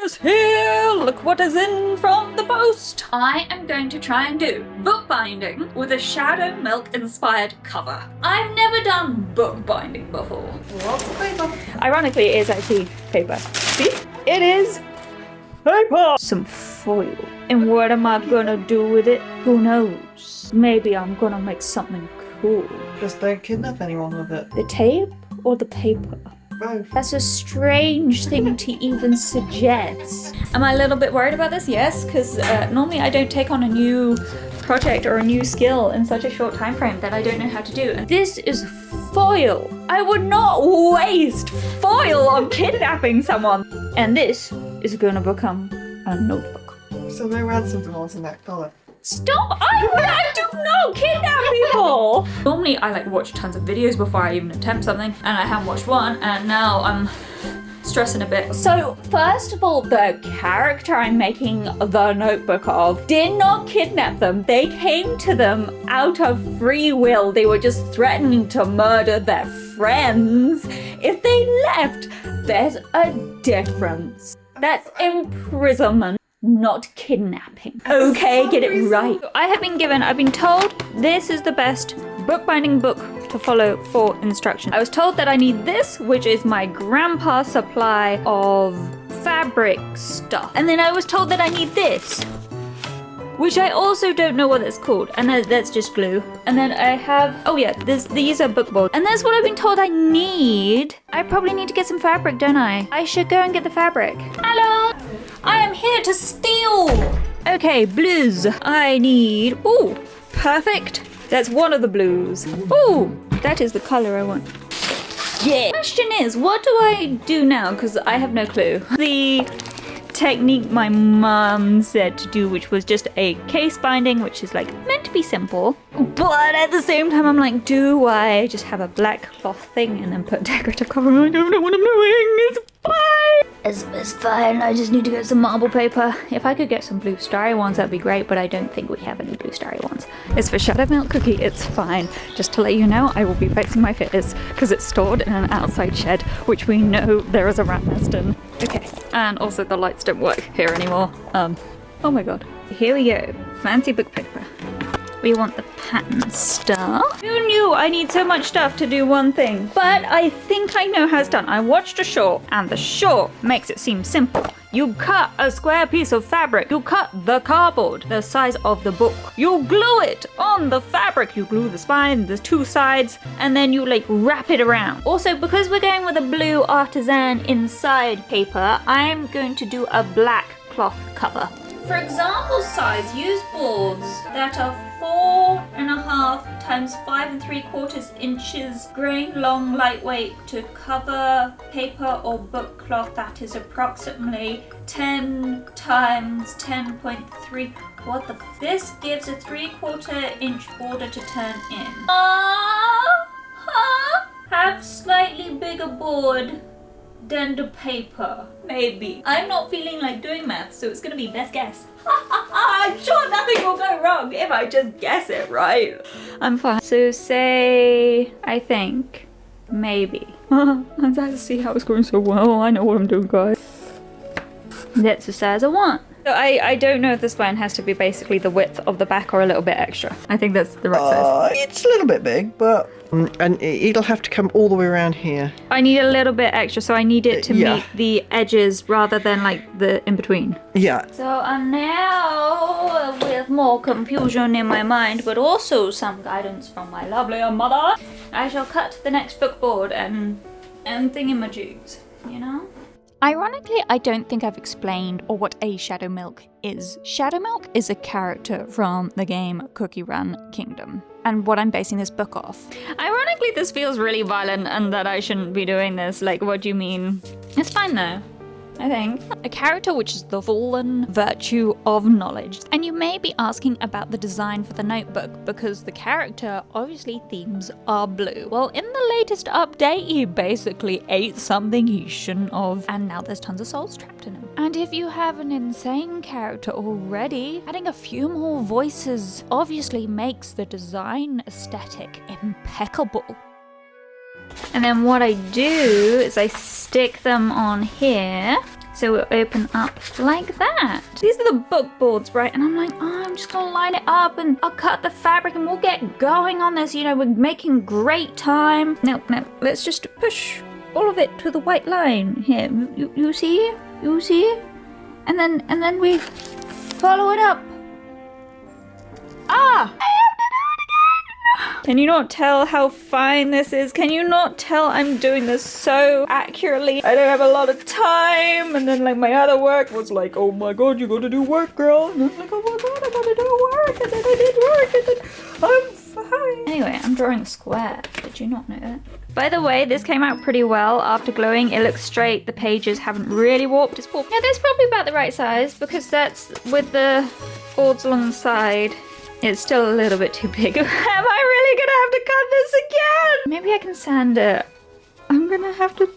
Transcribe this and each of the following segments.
is here! Look what is in from the post! I am going to try and do bookbinding with a Shadowmilk inspired cover. I've never done bookbinding before. Lots of paper. Ironically, it is actually paper. See? It is paper! Some foil. And what am I gonna do with it? Who knows? Maybe I'm gonna make something cool. Just don't kidnap anyone with it. The tape or the paper? Both. That's a strange thing to even suggest. Am I a little bit worried about this? Yes, because normally I don't take on a new project or a new skill in such a short time frame that I don't know how to do. And this is foil. I would not waste foil on kidnapping someone. And this is gonna become a notebook. So no ransom demands in that colour. Stop! I do not kidnap people! Normally I watch tons of videos before I even attempt something, and I haven't watched one, and now I'm stressing a bit. So first of all, the character I'm making the notebook of did not kidnap them. They came to them out of free will. They were just threatening to murder their friends. If they left, there's a difference. That's imprisonment. Not kidnapping. Okay, get it right. I've been told this is the best bookbinding book to follow for instructions. I was told that I need this, which is my grandpa's supply of fabric stuff. And then I was told that I need this, which I also don't know what it's called. And that's just glue. And then I have, oh yeah, these are book boards. And that's what I've been told I need. I probably need to get some fabric, don't I? I should go and get the fabric. Hello! I am here to steal! Okay, blues. I need, ooh, perfect. That's one of the blues. Ooh, that is the color I want. Yeah. Question is, what do I do now? Because I have no clue. The technique my mum said to do, which was just a case binding, which is meant to be simple, but at the same time I'm like, do I just have a black cloth thing and then put decorative cover on? I don't know what I'm doing. It's fine. It's fine. I just need to get some marble paper. If I could get some blue starry ones, that'd be great, but I don't think we have any blue starry ones. It's for Shadowmilk cookie. It's fine. Just to let you know, I will be fixing my fears because it's stored in an outside shed, which we know there is a rat nest in. Okay, and also the lights don't work here anymore. Oh my god. Here we go. Fancy book paper. We want the pattern stuff. Who knew I need so much stuff to do one thing? But I think I know how it's done. I watched a short, and the short makes it seem simple. You cut a square piece of fabric. You cut the cardboard, the size of the book. You glue it on the fabric. You glue the spine, the two sides, and then you wrap it around. Also, because we're going with a blue artisan inside paper, I'm going to do a black cloth cover. For example size, use boards that are 4.5 times 5 3/4 inches, grain long, lightweight, to cover paper or book cloth that is approximately 10 times 10.3. What the this gives a 3/4 inch border to turn in. Have slightly bigger board than the paper. Maybe. I'm not feeling like doing math, so it's gonna be best guess. I'm sure nothing will go wrong if I just guess it right. I'm fine. So say, I think, maybe. I'm glad to see how it's going so well. I know what I'm doing, guys. That's the size I want. So I don't know if the spine has to be basically the width of the back or a little bit extra. I think that's the right size. It's a little bit big, but and it'll have to come all the way around here. I need a little bit extra, so I need it to meet the edges rather than the in-between. Yeah. So I'm now with more confusion in my mind, but also some guidance from my lovely mother. I shall cut the next book board and thingamajigs, you know? Ironically, I don't think I've explained what a Shadowmilk is. Shadowmilk is a character from the game cookierun Kingdom, and what I'm basing this book off. Ironically, this feels really violent and that I shouldn't be doing this. What do you mean? It's fine though. I think. A character which is the fallen virtue of knowledge. And you may be asking about the design for the notebook because the character, obviously themes are blue. Well, in the latest update, he basically ate something he shouldn't have, and now there's tons of souls trapped in him. And if you have an insane character already, adding a few more voices obviously makes the design aesthetic impeccable. And then what I do is I stick them on here. So we'll open up like that. These are the book boards, right? And I'm like, oh, I'm just gonna line it up and I'll cut the fabric and we'll get going on this. You know, we're making great time. No, let's just push all of it to the white line. Here, you see? You see? And then we follow it up. Ah! Can you not tell how fine this is? Can you not tell I'm doing this so accurately? I don't have a lot of time. And then like my other work was like, oh my god, you gotta do work, girl. And I was like, oh my god, I gotta do work. And then I did work and then I'm fine. Anyway, I'm drawing a square. Did you not know that? By the way, this came out pretty well after gluing. It looks straight. The pages haven't really warped. It's warped. Yeah, that's probably about the right size because that's with the boards along the side. It's still a little bit too big. Am I really gonna have to cut this again? Maybe I can sand it. I'm gonna have to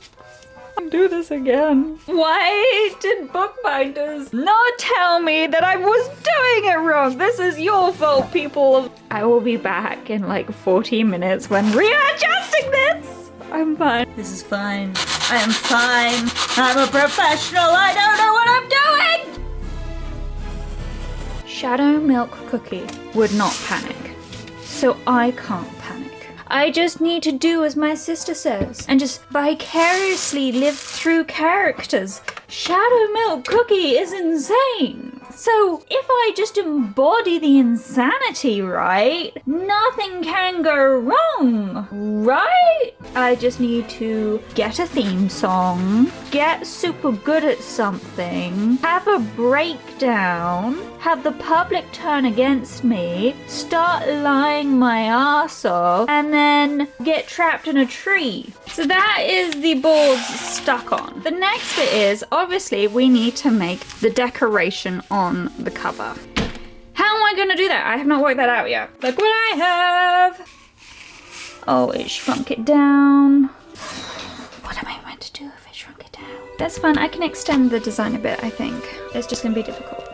do this again. Why did bookbinders not tell me that I was doing it wrong? This is your fault, people. I will be back in like 40 minutes when readjusting this. I'm fine. This is fine. I am fine. I'm a professional. I don't know what I'm doing. Shadowmilk Cookie would not panic, so I can't panic. I just need to do as my sister says and just vicariously live through characters. Shadowmilk Cookie is insane. So if I just embody the insanity, right, nothing can go wrong, right? I just need to get a theme song, get super good at something, have a breakdown, have the public turn against me, start lying my ass off, and then get trapped in a tree. So that is the boards stuck on. The next bit is, obviously, we need to make the decoration on the cover. How am I gonna do that? I have not worked that out yet. Look what I have. Oh, it shrunk it down. What am I meant to do if it shrunk it down? That's fun. I can extend the design a bit, I think. It's just gonna be difficult.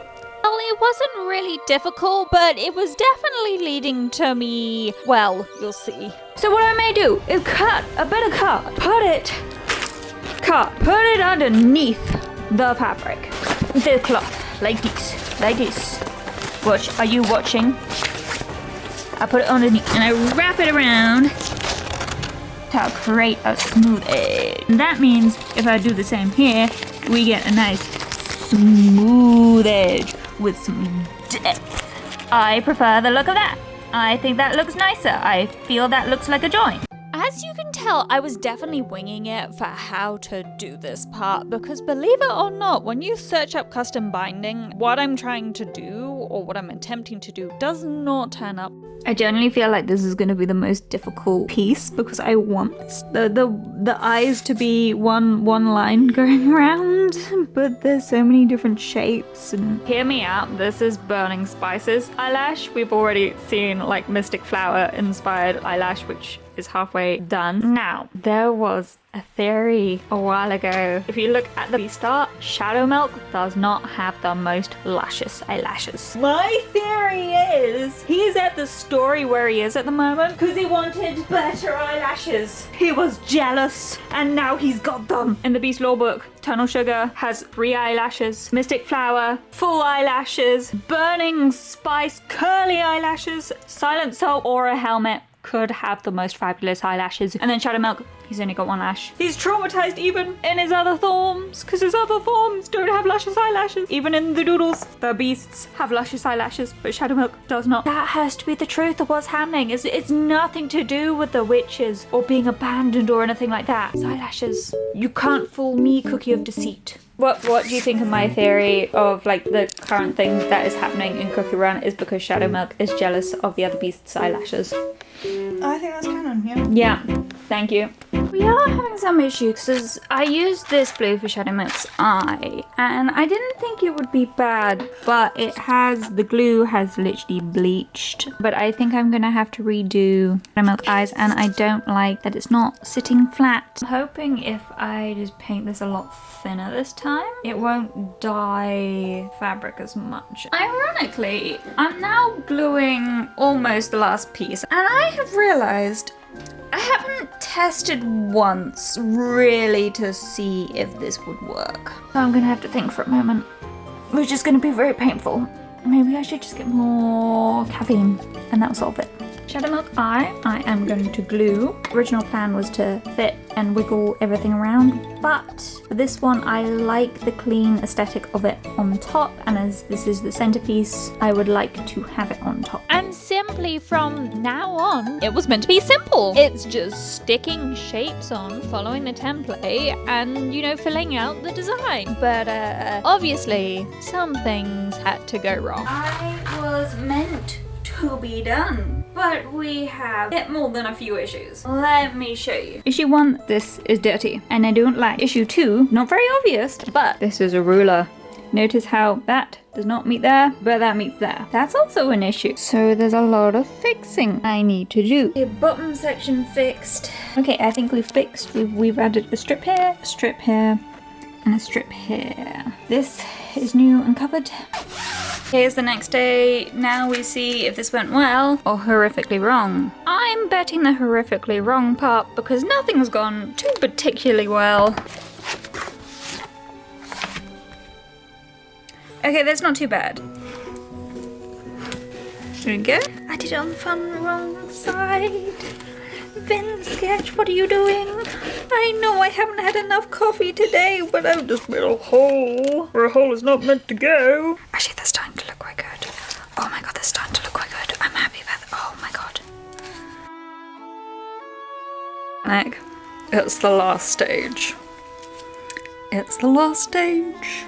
Well, it wasn't really difficult, but it was definitely leading to me, well, you'll see. So what I may do is cut a bit of cut, put it underneath the fabric, the cloth, like this. Watch, are you watching? I put it underneath and I wrap it around to create a smooth edge. And that means if I do the same here, we get a nice smooth edge with some depth. I prefer the look of that. I think that looks nicer. I feel that looks like a joint. As you can tell, I was definitely winging it for how to do this part because believe it or not, when you search up custom binding, what I'm trying to do or what I'm attempting to do does not turn up. I generally feel like this is going to be the most difficult piece because I want the eyes to be one line going around, but there's so many different shapes. And hear me out, this is Burning Spices eyelash. We've already seen like Mystic Flower inspired eyelash, which is halfway done. Now, there was a theory a while ago. If you look at the start, Shadowmilk does not have the most luscious eyelashes. My theory is he's at the story where he is at the moment because he wanted better eyelashes. He was jealous and now he's got them. In the Beast Law book, Eternal Sugar has 3 eyelashes, Mystic Flower, full eyelashes, Burning Spice, curly eyelashes, Silent Soul, or a helmet could have the most fabulous eyelashes. And then Shadowmilk, he's only got 1 lash. He's traumatized even in his other forms because his other forms don't have luscious eyelashes. Even in the doodles, the beasts have luscious eyelashes, but Shadowmilk does not. That has to be the truth of what's happening. It's nothing to do with the witches or being abandoned or anything like that. It's eyelashes. You can't fool me, Cookie of Deceit. What do you think of my theory of like the current thing that is happening in cookierun is because Shadowmilk is jealous of the other beast's eyelashes? I think that's canon, yeah. Yeah, thank you. We are having some issues because I used this blue for Shadowmilk's eye and I didn't think it would be bad, but the glue has literally bleached. But I think I'm gonna have to redo Shadowmilk eyes and I don't like that it's not sitting flat. I'm hoping if I just paint this a lot thinner this time, time, it won't dye fabric as much. Ironically, I'm now gluing almost the last piece, and I have realized I haven't tested once really to see if this would work. So I'm gonna have to think for a moment, which is gonna be very painful. Maybe I should just get more caffeine and that'll solve it. Shadowmilk I am going to glue. Original plan was to fit and wiggle everything around, but for this one I like the clean aesthetic of it on top, and as this is the centerpiece, I would like to have it on top. And simply from now on, it was meant to be simple. It's just sticking shapes on, following the template, and, you know, filling out the design. But obviously, some things had to go wrong. I was meant to be done, but we have a bit more than a few issues. Let me show you. Issue 1, this is dirty, and I don't like. Issue 2, not very obvious, but this is a ruler. Notice how that does not meet there, but that meets there. That's also an issue. So there's a lot of fixing I need to do. The bottom section fixed. Okay, I think we've fixed. We've added a strip here, and a strip here. This is new and covered. Here's the next day. Now we see if this went well or horrifically wrong. I'm betting the horrifically wrong part because nothing's gone too particularly well. Okay, that's not too bad. There we go. I did it on the fun wrong side. Vin Sketch, what are you doing? I know I haven't had enough coffee today, but I've just made a hole where a hole is not meant to go. Actually, that's starting to look quite good. Oh my god, that's starting to look quite good. I'm happy about it. Oh my god. Nick, it's the last stage. It's the last stage.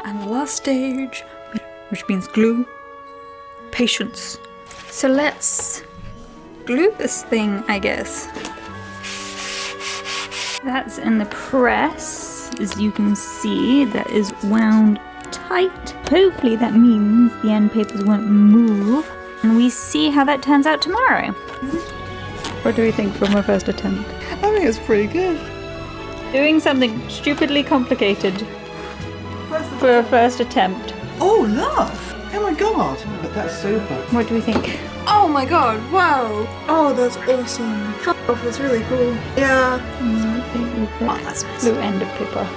And the last stage, which means glue, patience. So let's glue this thing, I guess. That's in the press. As you can see, that is wound tight. Hopefully that means the end papers won't move. And we see how that turns out tomorrow. What do we think from our first attempt? I think it's pretty good. Doing something stupidly complicated for a first attempt. Oh, love! Oh my god! But that's super. What do we think? Oh my god, wow! Oh, that's awesome. Oh, that's really cool. Yeah. I think we put Oh, that's nice. blue end of paper.